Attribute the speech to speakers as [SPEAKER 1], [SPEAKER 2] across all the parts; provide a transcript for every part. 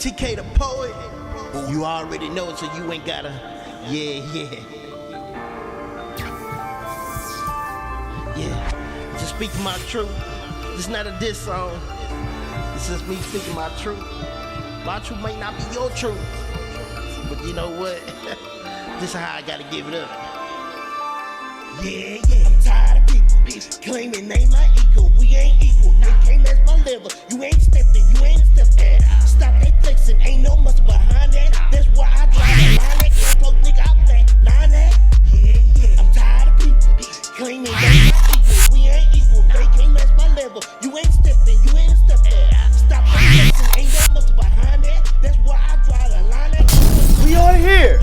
[SPEAKER 1] TK the poet. You already know it, so you ain't gotta. Yeah. Just speaking my truth. This not a diss song. It's just me speaking my truth. My truth may not be your truth, but you know what? This is how I gotta give it up. Yeah. I'm tired of people claiming they my equal. We ain't equal. They can't match my level. You ain't stepping. You ain't stepping. Stop that flexing. Ain't no muscle behind that. That's why I drive a line that can't close nigga out black. Line that. Yeah. I'm tired of people claiming they my equal. We ain't equal. They can't match my level. You ain't stepping. You ain't stepping. Stop that flexing. Ain't no muscle behind that. That's why I drive a line that. We are here.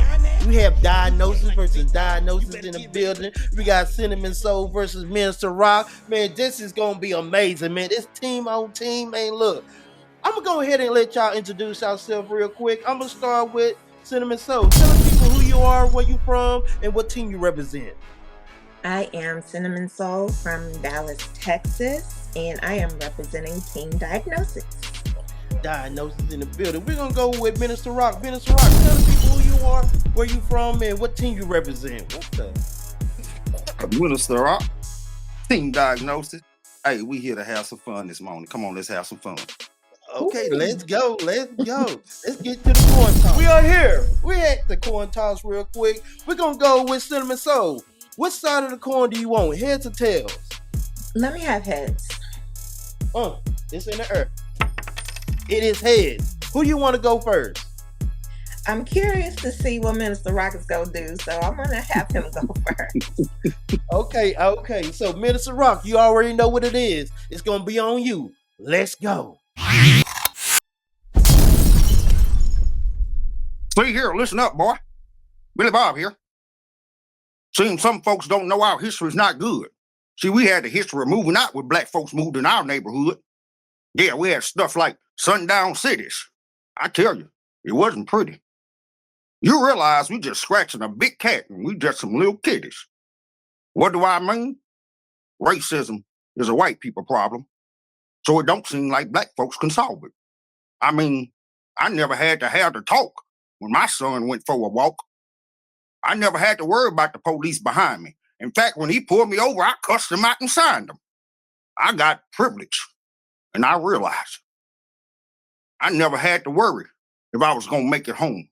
[SPEAKER 1] We have Diagnosis versus Diagnosis in the building. We got Cynamin Soul versus Minister Rock. Man, this is gonna be amazing, man. This team on team, man. Look, I'm gonna go ahead and let y'all introduce yourself real quick. I'm gonna start with Cynamin Soul. Tell the people who you are, where you from, and what team you represent.
[SPEAKER 2] I am Cynamin Soul from Dallas, Texas, and I am representing Team Diagnosis.
[SPEAKER 1] Diagnosis in the building. We're gonna go with Minister Rock. Minister Rock, tell the people who you are, where you from, and what team you represent. What the?
[SPEAKER 3] Minister Rock, Team Diagnosis. Hey, we here to have some fun this morning. Come on, let's have some fun.
[SPEAKER 1] Okay, let's go. Let's get to the coin toss. We are here. We at the coin toss real quick. We're gonna go with Cynamin Soul. What side of the coin do you want? Heads or tails?
[SPEAKER 2] Let me have heads.
[SPEAKER 1] It's in the earth. It is heads. Who you want to go first?
[SPEAKER 2] I'm curious to see what Minister Rock is gonna do, so I'm gonna have him go first.
[SPEAKER 1] Okay. So Minister Rock, you already know what it is. It's gonna be on you. Let's go.
[SPEAKER 3] See here, listen up, boy. Billy Bob here. Seems some folks don't know our history's not good. See, we had the history of moving out when black folks moved in our neighborhood. Yeah, we had stuff like sundown cities. I tell you, it wasn't pretty. You realize we just scratching a big cat and we just some little kiddies. What do I mean? Racism is a white people problem, so it don't seem like black folks can solve it. I mean, I never had to have to talk when my son went for a walk. I never had to worry about the police behind me. In fact, when he pulled me over, I cussed him out and signed him. I got privilege, and I realized I never had to worry if I was going to make it home,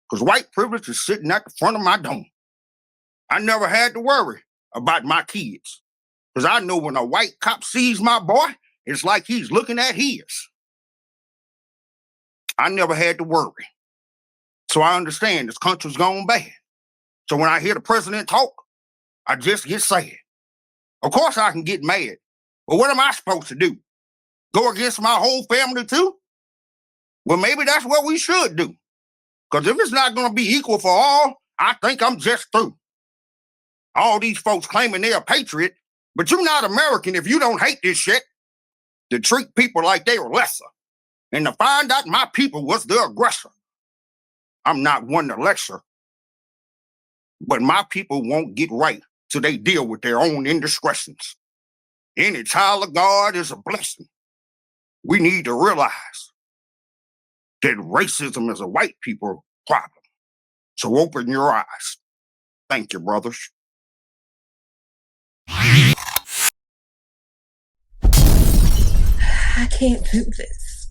[SPEAKER 3] because white privilege is sitting at the front of my dome. I never had to worry about my kids, because I know when a white cop sees my boy, it's like he's looking at his. I never had to worry. So I understand this country's gone bad. So when I hear the president talk, I just get sad. Of course I can get mad, but what am I supposed to do? Go against my whole family too? Well, maybe that's what we should do. Because if it's not going to be equal for all, I think I'm just through. All these folks claiming they're a patriot, but you're not American if you don't hate this shit. To treat people like they were lesser, and to find out my people was the aggressor. I'm not one to lecture, but my people won't get right till they deal with their own indiscretions. Any child of God is a blessing. We need to realize that racism is a white people problem. So open your eyes. Thank you, brothers.
[SPEAKER 2] I can't do this.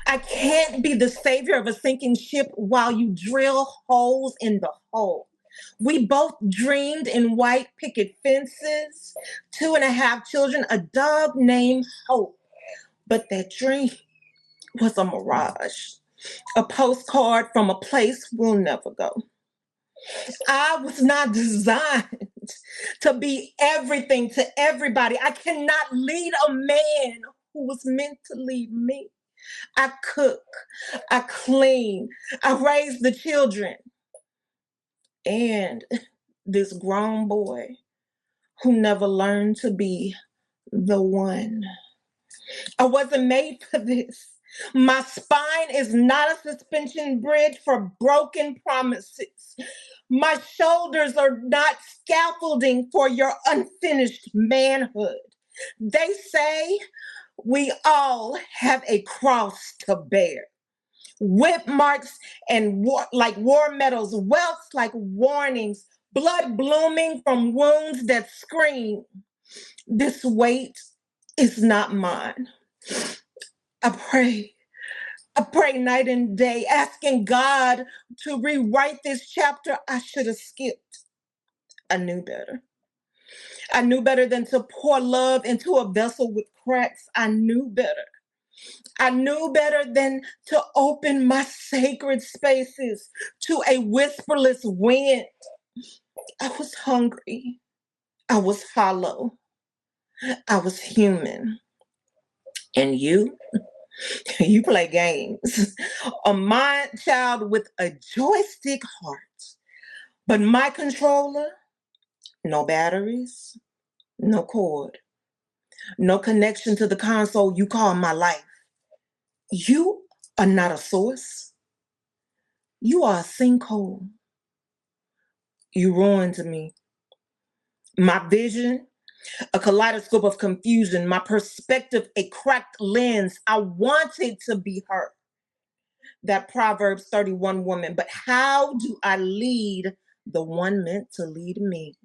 [SPEAKER 2] I can't be the savior of a sinking ship while you drill holes in the hull. We both dreamed in white picket fences, 2.5 children, a dog named Hope. But that dream was a mirage, a postcard from a place we'll never go. I was not designed to be everything to everybody. I cannot lead a man who was meant to lead me. I cook, I clean, I raise the children. And this grown boy who never learned to be the one. I wasn't made for this. My spine is not a suspension bridge for broken promises. My shoulders are not scaffolding for your unfinished manhood. They say we all have a cross to bear. Whip marks and like war medals, welts like warnings, blood blooming from wounds that scream. This weight is not mine. I pray night and day, asking God to rewrite this chapter I should have skipped. I knew better. I knew better than to pour love into a vessel with cracks. I knew better. I knew better than to open my sacred spaces to a whisperless wind. I was hungry. I was hollow. I was human. And you play games. A mind child with a joystick heart. But my controller, no batteries, no cord, no connection to the console you call my life. You are not a source. You are a sinkhole. You ruined me. My vision, a kaleidoscope of confusion. My perspective, a cracked lens. I wanted to be her, that Proverbs 31 woman. But how do I lead the one meant to lead me?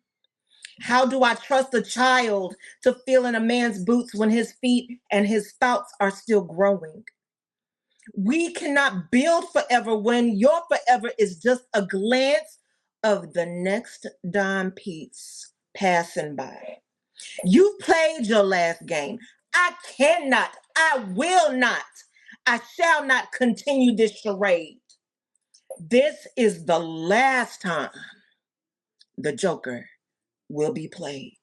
[SPEAKER 2] How do I trust a child to feel in a man's boots when his feet and his thoughts are still growing? We cannot build forever when your forever is just a glance of the next dime piece passing by. You've played your last game. I cannot, I will not, I shall not continue this charade. This is the last time the Joker will be played.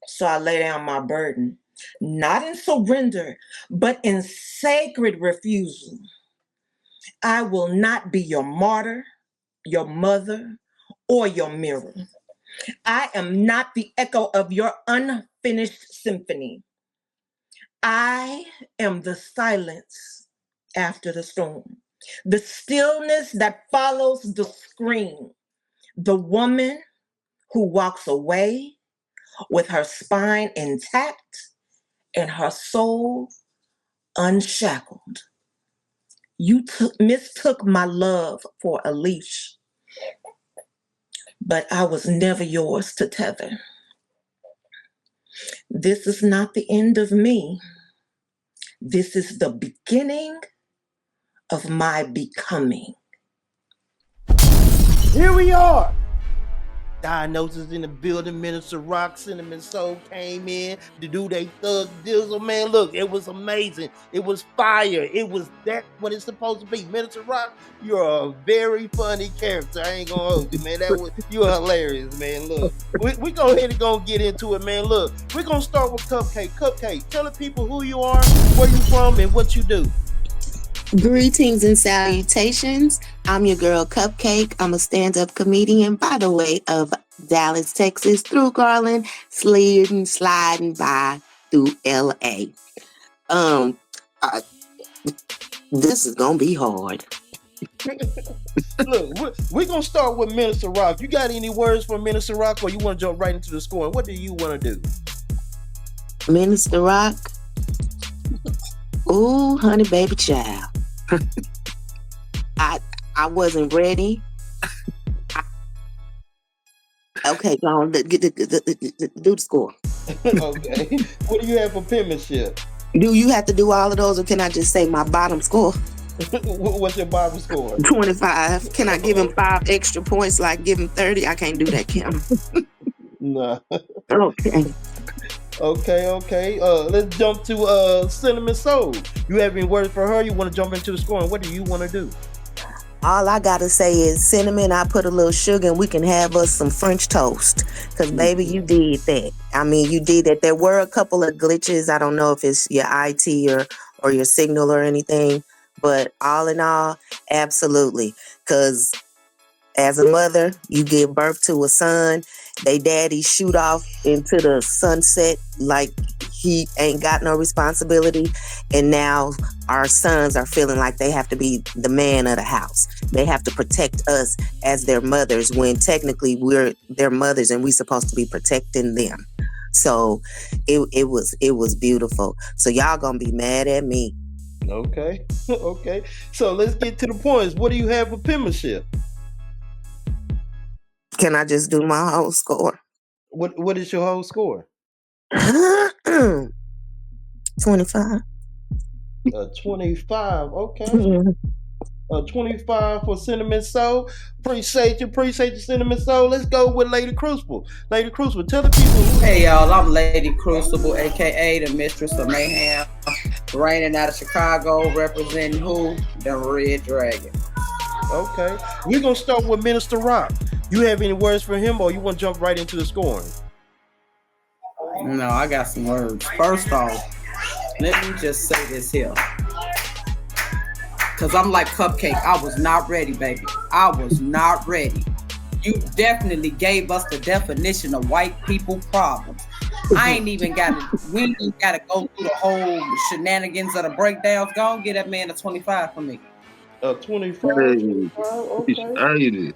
[SPEAKER 2] So I lay down my burden, not in surrender, but in sacred refusal. I will not be your martyr, your mother, or your mirror. I am not the echo of your unfinished symphony. I am the silence after the storm, the stillness that follows the scream, the woman who walks away with her spine intact and her soul unshackled. You mistook my love for a leash, but I was never yours to tether. This is not the end of me. This is the beginning of my becoming.
[SPEAKER 1] Here we are. Diagnosis in the building. Minister Rock, Cynamin Soul came in to do they thug dizzle. Man, look, it was amazing. It was fire. It was that what it's supposed to be. Minister Rock, you're a very funny character. I ain't gonna hold you, man. You're hilarious, man. Look, we go ahead and go get into it, man. Look, we're gonna start with Cupcake. Cupcake, tell the people who you are, where you from, and what you do.
[SPEAKER 4] Greetings and salutations. I'm your girl Cupcake. I'm a stand-up comedian by the way of Dallas, Texas, through Garland, sliding by through LA. This is gonna be hard.
[SPEAKER 1] Look, we're gonna start with Minister Rock. You got any words for Minister Rock, or you want to jump right into the score? What do you want to do?
[SPEAKER 4] Minister Rock. Ooh, honey baby child. I wasn't ready. Okay, go on. Do the score.
[SPEAKER 1] Okay. What do you have for penmanship?
[SPEAKER 4] Do you have to do all of those, or can I just say my bottom score?
[SPEAKER 1] What's your bottom score?
[SPEAKER 4] 25. Can I give him 5 extra points, like give him 30? I can't do that, Kim.
[SPEAKER 1] No.
[SPEAKER 4] Okay.
[SPEAKER 1] Okay. Let's jump to Cynamin Soul. You have any words for her? You want to jump into the score? And what do you want to do?
[SPEAKER 4] All I gotta say is, Cynamin, I put a little sugar and we can have us some French toast. Because, baby, you did that. I mean, you did that. There were a couple of glitches. I don't know if it's your IT or your signal or anything. But all in all, absolutely. Because as a mother, you give birth to a son. They daddy shoot off into the sunset like he ain't got no responsibility. And now our sons are feeling like they have to be the man of the house. They have to protect us as their mothers when technically we're their mothers and we're supposed to be protecting them. So it was beautiful. So y'all gonna be mad at me.
[SPEAKER 5] Okay. Okay. So let's get to the points. What do you have for penmanship?
[SPEAKER 4] Can I just do my whole score?
[SPEAKER 5] What is your whole score?
[SPEAKER 4] 25.
[SPEAKER 5] 25. Okay. 25 for Cinnamon Soul. Appreciate you, Cinnamon Soul. Let's go with Lady Crucible. Lady Crucible, tell the people.
[SPEAKER 6] Hey y'all, I'm Lady Crucible, aka the Mistress of Mayhem, reigning out of Chicago, representing who? The Red Dragon.
[SPEAKER 5] Okay. We're gonna start with Minister Rock. You have any words for him, or you want to jump right into the scoring?
[SPEAKER 6] No, I got some words. First off, let me just say this here. Cause I'm like Cupcake. I was not ready, baby. I was not ready. You definitely gave us the definition of white people problems. I ain't even got to, we ain't even got to go through the whole shenanigans of the breakdowns. Go and get that man a 25 for me.
[SPEAKER 5] 25?
[SPEAKER 3] Hey,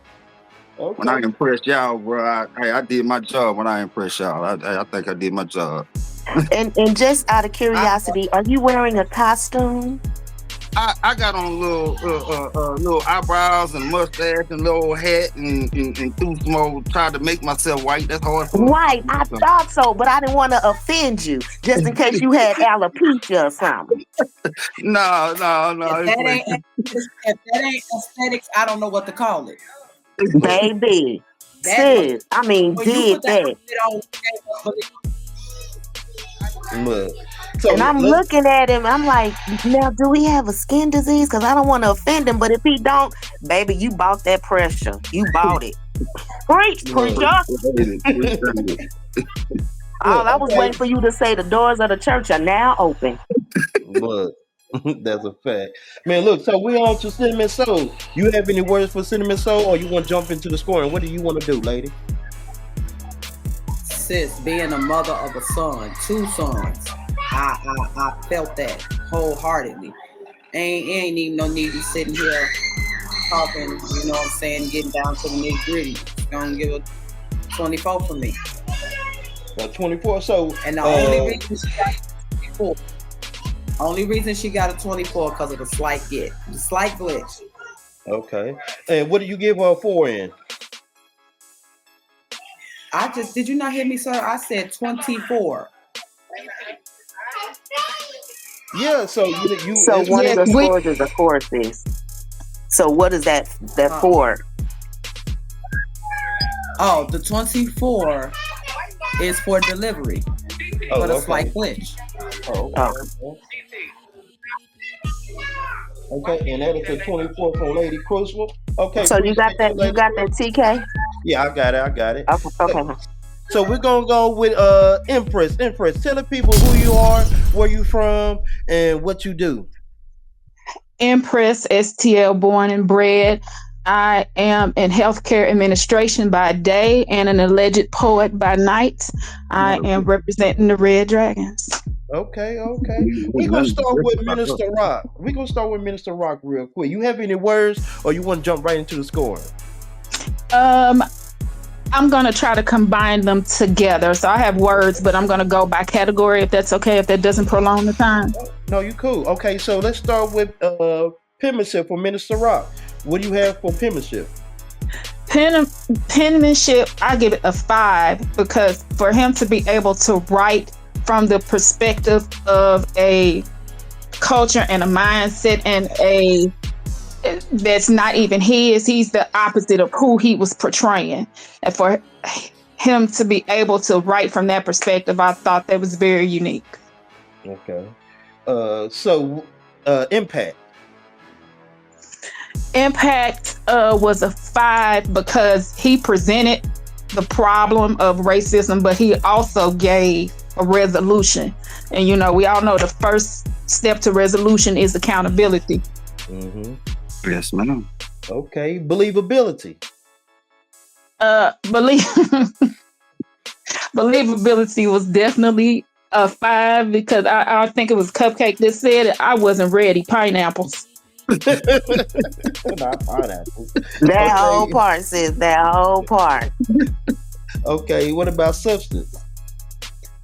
[SPEAKER 5] Okay.
[SPEAKER 3] When I impressed y'all, bro, I did my job. When I impressed y'all, I think I did my job.
[SPEAKER 4] And just out of curiosity, are you wearing a costume?
[SPEAKER 3] I got on little eyebrows and mustache and little hat and threw some old, tried to make myself white. That's hard for me.
[SPEAKER 4] Right, I thought so, but I didn't want to offend you, just in case you had alopecia or something.
[SPEAKER 3] No.
[SPEAKER 6] If that ain't aesthetics, I don't know what to call it.
[SPEAKER 4] Baby, sis, I mean, did that.
[SPEAKER 5] So
[SPEAKER 4] and I'm looking at him, I'm like, now, do we have a skin disease? Because I don't want to offend him, but if he don't, baby, you bought that pressure. You bought it. Preach, preacher. I was waiting for you to say the doors of the church are now open.
[SPEAKER 5] But that's a fact. Man, look, so we on to Cinnamon Soul. You have any words for Cinnamon Soul, or you want to jump into the scoring? What do you want to do, lady?
[SPEAKER 6] Sis, being a mother of a son, 2 sons, I felt that wholeheartedly. Ain't even no need to sitting here talking, you know what I'm saying, getting down to the nitty gritty. Gonna give a 24 for me.
[SPEAKER 5] 24. So,
[SPEAKER 6] and the only reason she got a 24 because of the slight glitch.
[SPEAKER 5] Okay. And what do you give her a 4 in?
[SPEAKER 6] Did you not hear me, sir? I said 24.
[SPEAKER 5] Yeah, so you
[SPEAKER 4] so one of the scores is a choruses. So what is that for?
[SPEAKER 6] Oh, the 24 is for delivery. But a slight glitch.
[SPEAKER 5] Okay, and that is the 24 from Lady Crucible. Okay.
[SPEAKER 4] So you got that TK?
[SPEAKER 5] Yeah, I got it.
[SPEAKER 4] Okay.
[SPEAKER 5] So we're gonna go with Empress. Empress, tell the people who you are, where you from, and what you do.
[SPEAKER 7] Empress, STL, born and bred. I am in healthcare administration by day and an alleged poet by night. I am representing the Red Dragons.
[SPEAKER 5] Okay. We're gonna start with Minister Rock real quick. You have any words, or you want to jump right into the score?
[SPEAKER 7] I'm going to try to combine them together. So I have words, but I'm going to go by category if that's okay, if that doesn't prolong the time.
[SPEAKER 5] No, you cool. Okay, so let's start with penmanship for Minister Rock. What do you have for penmanship?
[SPEAKER 7] Penmanship, I give it a 5 because for him to be able to write from the perspective of a culture and a mindset and that's not even he's the opposite of who he was portraying. And for him to be able to write from that perspective, I thought that was very unique.
[SPEAKER 5] Okay. So Impact.
[SPEAKER 7] Impact was a 5 because he presented the problem of racism, but he also gave a resolution. And, we all know the first step to resolution is accountability.
[SPEAKER 5] Mm-hmm.
[SPEAKER 3] Yes, ma'am.
[SPEAKER 5] Okay. Believability.
[SPEAKER 7] Believability was definitely a 5 because I think it was Cupcake that said it. I wasn't ready. Pineapples.
[SPEAKER 5] Not pineapples.
[SPEAKER 4] That whole part, sis. That whole part.
[SPEAKER 5] Okay. What about substance?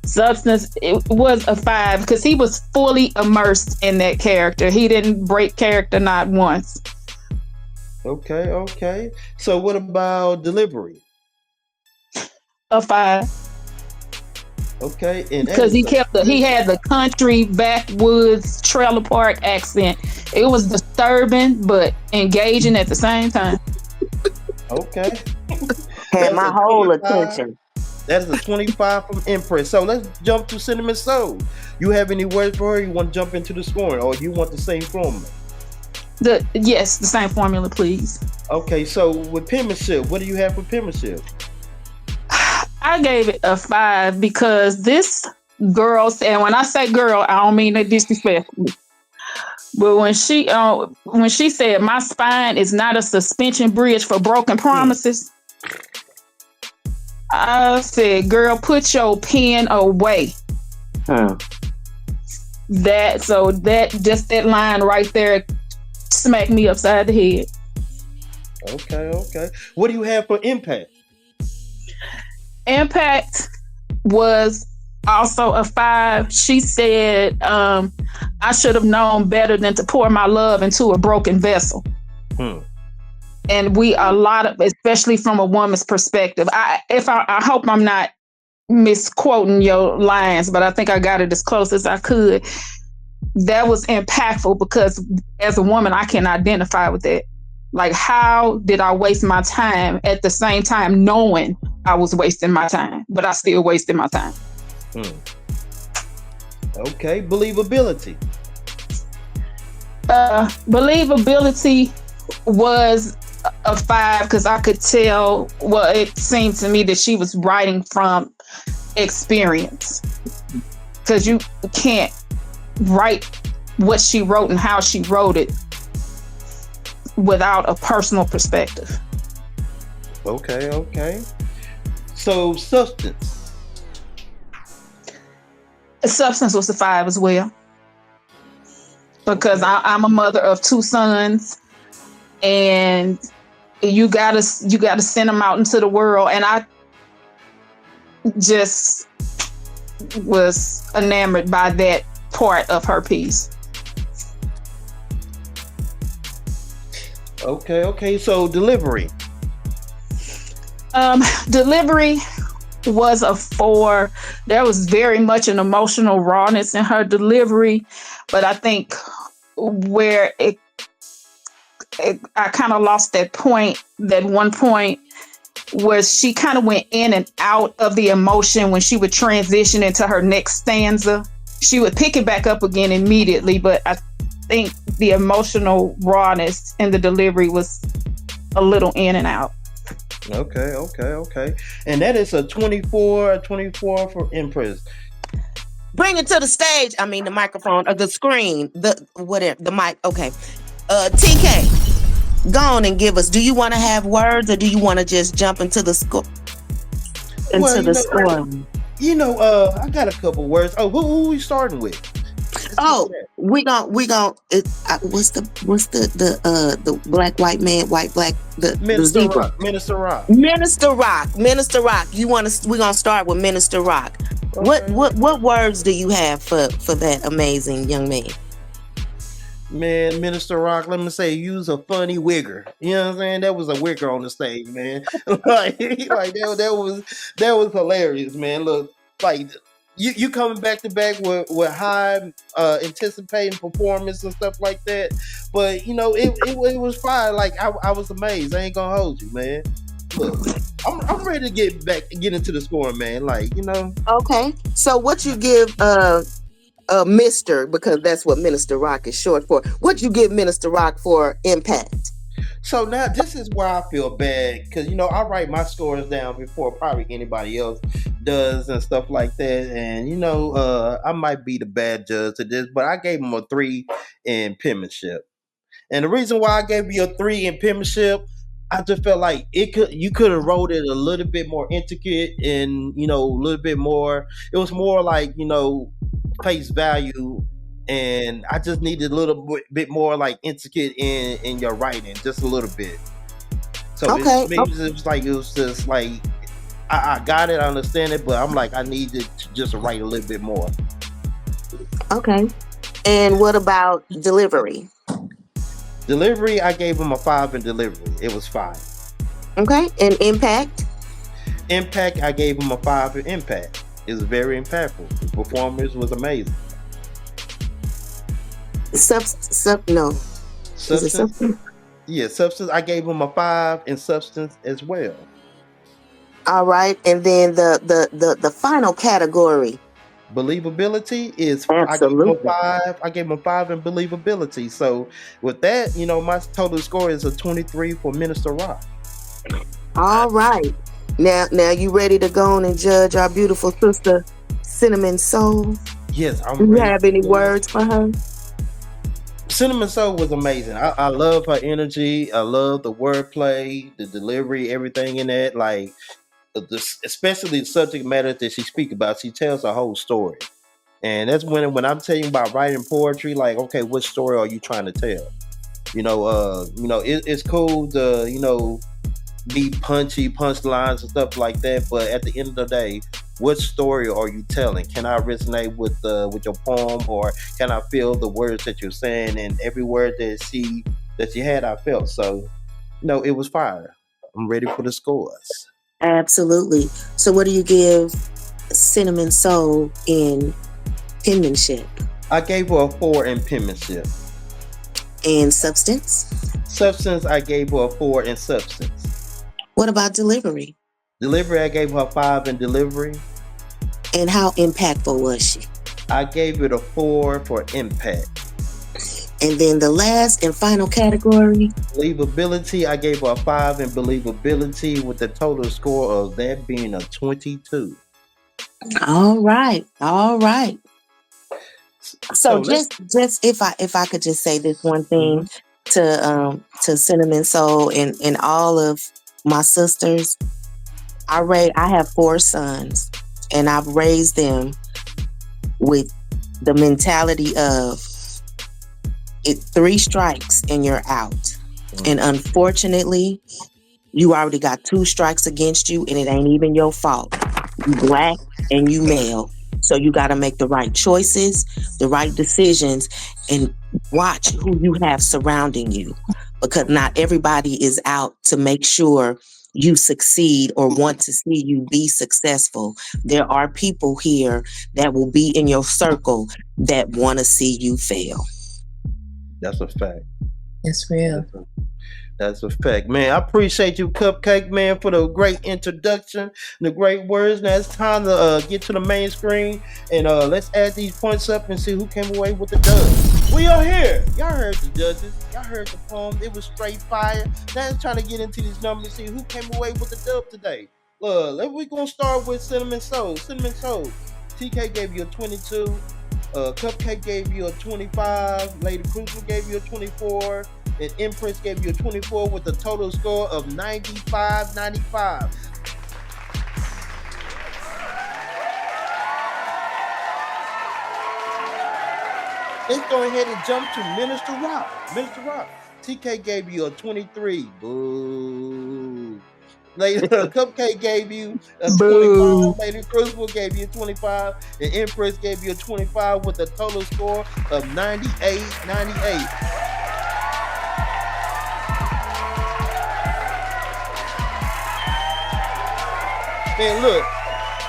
[SPEAKER 7] Substance, it was a 5 because he was fully immersed in that character. He didn't break character not once.
[SPEAKER 5] Okay. So what about delivery?
[SPEAKER 7] A 5
[SPEAKER 5] Okay, and that
[SPEAKER 7] because
[SPEAKER 5] is
[SPEAKER 7] he had the country backwoods trailer park accent. It was disturbing but engaging at the same time.
[SPEAKER 5] okay.
[SPEAKER 4] Had
[SPEAKER 5] That's
[SPEAKER 4] my
[SPEAKER 5] a
[SPEAKER 4] whole
[SPEAKER 5] 25.
[SPEAKER 4] attention.
[SPEAKER 5] That is a 25 from Empress. So let's jump to Cynamin Soul. You have any words for her? You want to jump into the scoring, or you want the same formula?
[SPEAKER 7] The same formula, please.
[SPEAKER 5] Okay, so with penmanship, what do you have for penmanship?
[SPEAKER 7] I gave it a 5 because this girl said, and when I say girl, I don't mean that disrespectfully. But when she said my spine is not a suspension bridge for broken promises, I said, girl, put your pen away. That line right there smacked me upside the head.
[SPEAKER 5] Okay. What do you have for impact?
[SPEAKER 7] Impact was also a 5. She said, I should have known better than to pour my love into a broken vessel. And especially from a woman's perspective. I hope I'm not misquoting your lines, but I think I got it as close as I could. That was impactful because as a woman, I can identify with that. Like, how did I waste my time at the same time knowing I was wasting my time, but I still wasted my time?
[SPEAKER 5] Okay, believability.
[SPEAKER 7] Believability was a 5 because I could tell, it seemed to me that she was writing from experience, because you can't write what she wrote and how she wrote it without a personal perspective.
[SPEAKER 5] Okay. So substance.
[SPEAKER 7] Substance was a 5 as well, because I'm a mother of 2 sons, and you gotta send them out into the world, and I just was enamored by that part of her piece.
[SPEAKER 5] Okay. So delivery.
[SPEAKER 7] Delivery was a 4. There was very much an emotional rawness in her delivery, but I think where I kind of lost that one point where she kind of went in and out of the emotion when she would transition into her next stanza. She would pick it back up again immediately, but I think the emotional rawness in the delivery was a little in and out.
[SPEAKER 5] Okay. And that is a 24 for Empress.
[SPEAKER 4] Bring it to the stage. I mean, the microphone or the screen, the mic. Okay. TK, go on and give us. Do you want to have words, or do you want to just jump into the score? Score.
[SPEAKER 5] I got a couple words. Oh, who are we starting with?
[SPEAKER 4] We gon' what's the black, white man, white, black, the zebra.
[SPEAKER 5] Minister Rock.
[SPEAKER 4] Minister Rock. We're gonna start with Minister Rock. Okay. What words do you have for that amazing young man?
[SPEAKER 5] Man, Minister Rock, let me say, you was a funny wigger. You know what I'm saying? That was a wigger on the stage, man. like that was hilarious, man. Look, like you coming back to back with high anticipating performance and stuff like that. But it was fine. Like I was amazed. I ain't gonna hold you, man. Look, I'm ready to get into the scoring, man.
[SPEAKER 4] Okay. So what you give Mr., because that's what Minister Rock is short for. What you give Minister Rock for impact?
[SPEAKER 5] So now this is why I feel bad, because I write my scores down before probably anybody else does and stuff like that, and I might be the bad judge to this, but I gave him a 3 in penmanship, and the reason why I gave you a 3 in penmanship, I just felt like you could have wrote it a little bit more intricate and a little bit more. It was more like face value. And I just needed a little bit more like intricate in your writing, just a little bit. So it was just like I got it, I understand it, but I'm like, I need to just write a little bit more.
[SPEAKER 4] Okay. And what about delivery?
[SPEAKER 5] Delivery, I gave him a 5 in delivery. It was 5.
[SPEAKER 4] Okay. And impact?
[SPEAKER 5] Impact, I gave him a 5 in impact. It was very impactful. The performance was amazing.
[SPEAKER 4] No. Is it
[SPEAKER 5] Substance?
[SPEAKER 4] substance?
[SPEAKER 5] Yeah, substance, I gave him a 5 in substance as well.
[SPEAKER 4] All right. And then the final category.
[SPEAKER 5] Believability is
[SPEAKER 4] Absolutely.
[SPEAKER 5] I gave him a 5 in believability. So with that, my total score is a 23 for Minister Rock.
[SPEAKER 4] All right. Now you ready to go on and judge our beautiful sister, Cynamin Soul?
[SPEAKER 5] Yes, I'm
[SPEAKER 4] Do you
[SPEAKER 5] ready.
[SPEAKER 4] have any words for her?
[SPEAKER 5] Cynamin Soul was amazing. I love her energy. I love the wordplay, the delivery, everything in that. Like, especially the subject matter that she speaks about. She tells a whole story. And that's when I'm telling you about writing poetry, like, okay, what story are you trying to tell? It's cool to, be punchy, punchlines and stuff like that. But at the end of the day, what story are you telling? Can I resonate with your poem, or can I feel the words that you're saying? And every word that she had, I felt. So, it was fire. I'm ready for the scores.
[SPEAKER 4] Absolutely. So what do you give Cynamin Soul in penmanship?
[SPEAKER 5] I gave her a 4 in penmanship.
[SPEAKER 4] And substance?
[SPEAKER 5] Substance, I gave her a 4 in substance.
[SPEAKER 4] What about delivery?
[SPEAKER 5] Delivery, I gave her a 5 in delivery.
[SPEAKER 4] And how impactful was she?
[SPEAKER 5] I gave it a 4 for impact.
[SPEAKER 4] And then the last and final category?
[SPEAKER 5] Believability, I gave her a 5 in believability, with the total score of that being a 22.
[SPEAKER 4] All right. So just if I could just say this one thing to Cynamin Soul and all of my sisters, I have 4 sons, and I've raised them with the mentality of 3 strikes and you're out. And unfortunately, you already got 2 strikes against you, and it ain't even your fault. You Black and you male. So you got to make the right choices, the right decisions, and watch who you have surrounding you, because not everybody is out to make sure you succeed or want to see you be successful. There are people here that will be in your circle that want to see you fail.
[SPEAKER 5] That's a fact.
[SPEAKER 2] It's real.
[SPEAKER 5] That's a fact, man. I appreciate you, Cupcake, man, for the great introduction and the great words. Now it's time to get to the main screen, and let's add these points up and see who came away with the dub. We are here. Y'all heard the judges. Y'all heard the poem. It was straight fire. Now it's trying to get into these numbers and see who came away with the dub today. We're going to start with Cynamin Soul. Cynamin Soul. TK gave you a 22. Cupcake gave you a 25. Lady Crucial gave you a 24. And Empress gave you a 24 with a total score of 95-95. Let's go ahead and jump to Minister Rock. Minister Rock. TK gave you a 23. Boo. Lady Cupcake gave you a 25. Lady Crucible gave you a 25. And Empress gave you a 25 with a total score of 98-98. Man, look,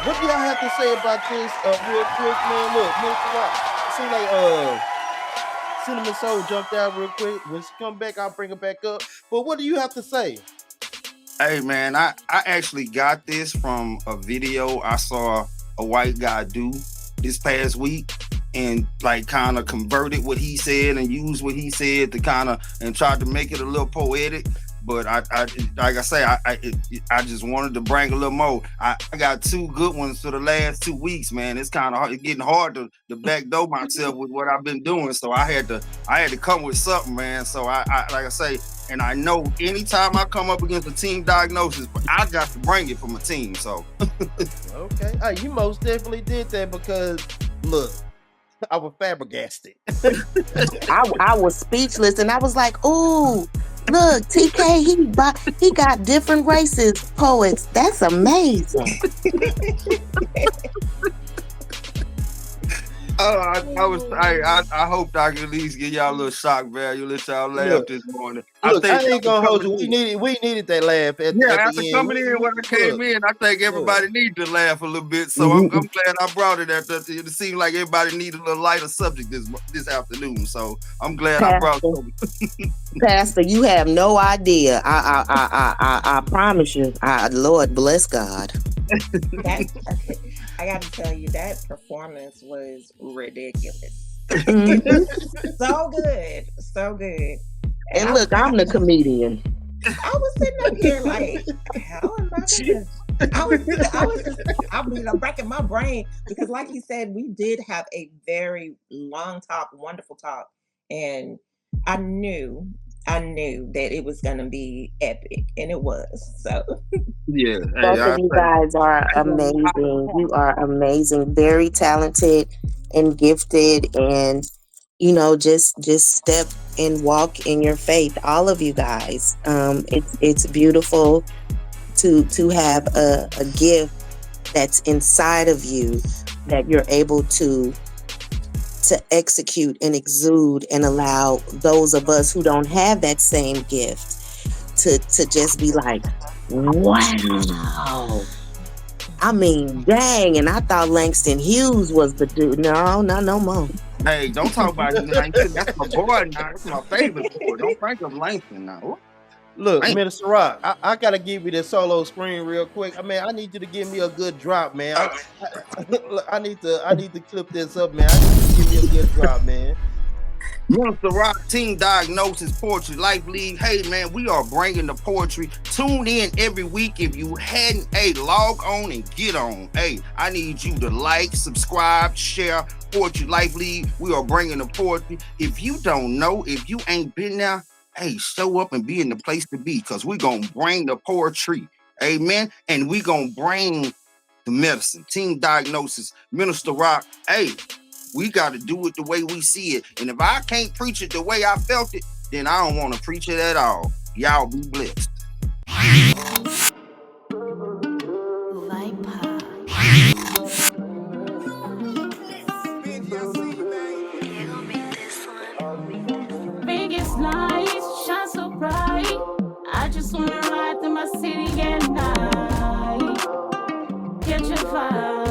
[SPEAKER 5] what do y'all have to say about this real quick, man? Look, Minister Rock, it seems like Cynamin Soul jumped out real quick. When she come back, I'll bring her back up. But what do you have to say?
[SPEAKER 3] Hey, man, I actually got this from a video I saw a white guy do this past week, and like kind of converted what he said and used what he said to kind of and tried to make it a little poetic. But I like I say, I just wanted to bring a little more. I got 2 good ones for the last 2 weeks, man. It's kind of hard. It's getting hard to backdoor myself with what I've been doing. So I had to come with something, man. So I like I say, and I know anytime I come up against a team diagnosis, I got to bring it from a team. So
[SPEAKER 5] okay, you most definitely did that, because look, I was flabbergasted.
[SPEAKER 4] I was speechless, and I was like, ooh, Look, TK, he got different races poets. That's amazing.
[SPEAKER 3] I hope I can at least give y'all a little shock value. Let y'all laugh
[SPEAKER 5] Look,
[SPEAKER 3] this morning.
[SPEAKER 5] look, I ain't gonna hold you.
[SPEAKER 3] In.
[SPEAKER 5] We needed that laugh at
[SPEAKER 3] After
[SPEAKER 5] the end.
[SPEAKER 3] coming in when I came in, I think everybody needed to laugh a little bit. So I'm glad I brought it after it seemed like everybody needed a little lighter subject this afternoon. So I'm glad I brought it.
[SPEAKER 4] Pastor, you have no idea. I promise you. Lord bless God.
[SPEAKER 2] I got to tell you, that performance was ridiculous. So good, so good.
[SPEAKER 4] And look, I'm the comedian.
[SPEAKER 2] I was sitting up here like, how am I gonna? I'm breaking my brain because, like he said, we did have a very long talk, wonderful talk, and I knew that it was gonna be epic, and it was. So
[SPEAKER 3] yeah,
[SPEAKER 4] both of you guys are amazing. You are amazing, very talented and gifted, and just step and walk in your faith. All of you guys, it's beautiful to have a gift that's inside of you that you're able to execute and exude and allow those of us who don't have that same gift to just be like, wow. I mean, dang, and I thought Langston Hughes was the dude. No more.
[SPEAKER 3] Hey, don't talk about Langston. That's my boy now. That's my favorite boy. Don't think of Langston now.
[SPEAKER 5] Look, Minister Rock, I gotta give you this solo screen real quick. I mean, I need you to give me a good drop, man. I need to clip this up, man. I need you to give me a good drop, man.
[SPEAKER 3] Minister Rock, Team Diagnosis, Poetry Life League. Hey, man, we are bringing the poetry. Tune in every week. If you hadn't, log on and get on. Hey, I need you to like, subscribe, share Poetry Life League. We are bringing the poetry. If you don't know, if you ain't been there, hey, show up and be in the place to be, because we're going to bring the poetry. Amen. And we're going to bring the medicine. Team Diagnosis, Minister Rock. Hey, we got to do it the way we see it. And if I can't preach it the way I felt it, then I don't want to preach it at all. Y'all be blessed.
[SPEAKER 8] Biggest lights shine so bright. I just wanna ride through my city at night. Catch a vibe.